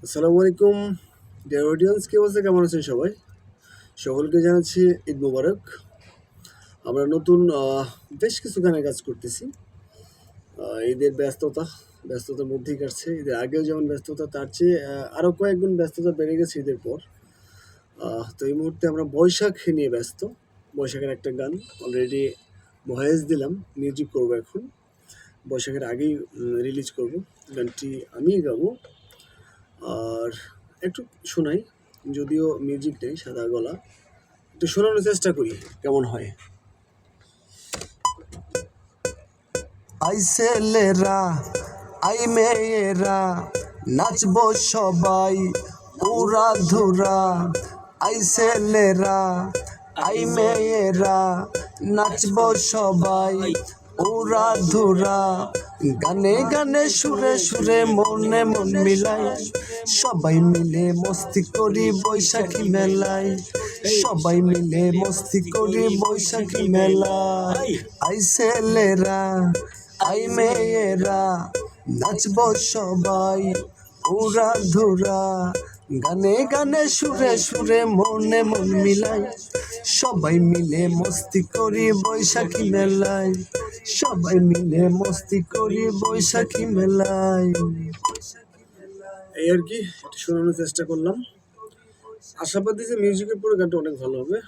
আসসালামু আলাইকুম dear audience, কি অবস্থা, কেমন আছেন সবাই? সকলকে জানাচ্ছি ঈদ মোবারক। আমরা নতুন বেশ কিছু গানে কাজ করতেছি। ঈদের ব্যস্ততার মধ্যেই কাটছে। ঈদের আগেও যেমন ব্যস্ততা, তার চেয়ে আরও কয়েকগুণ ব্যস্ততা বেড়ে গেছে ঈদের পর। তো এই মুহূর্তে আমরা বৈশাখ নিয়ে ব্যস্ত। বৈশাখের একটা গান অলরেডি ভয়েস দিলাম, মিউজিক করবো এখন। বৈশাখের আগেই রিলিজ করব গানটি, আমিই গাবো। আর একটু শোনাই, যদিও মিউজিক নেই, সাদা গলা, একটু শোনানোর চেষ্টা করি কেমন হয়। আই ছেলেরা আই মেয়েরা নাচবো সবাই উড়া ধুরা। আই ছেলেরা আই মেয়েরা নাচবো সবাই উড়া ধুরা। গানে গানে সুরে সুরে মনে মন মিলাই, সবাই মিলে মস্তি করি বৈশাখী মেলায়। সবাই মিলে মস্তি করি বৈশাখী মেলায়। আই ছেলেরা আই মেয়েরা নাচবো সবাই উড়া ধুরা। গানে গানে সুরে সুরে মনে মন মিলাই, সবাই মিলে মস্তি করি বৈশাখী মেলায়। সবাই মিলে মস্তি করি বৈশাখী মেলায়। এই আর কি, একটু শোনানোর চেষ্টা করলাম। আশাবাদী যে মিউজিকের পরে গানটা অনেক ভালো হবে।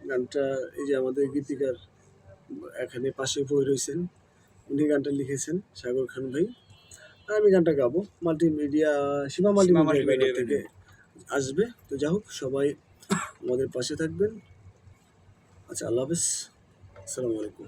গানটা এই যে আমাদের গীতিকার এখানে পাশে বই রয়েছেন, উনি গানটা লিখেছেন, সাগর খান ভাই। আর আমি গানটা গাবো। শিবা মাল্টিমিডিয়া থেকে আসবে। তো যা হোক, সবাই আমাদের পাশে থাকবেন। আচ্ছা, আল্লাহ হাফেজ, আসসালামু আলাইকুম।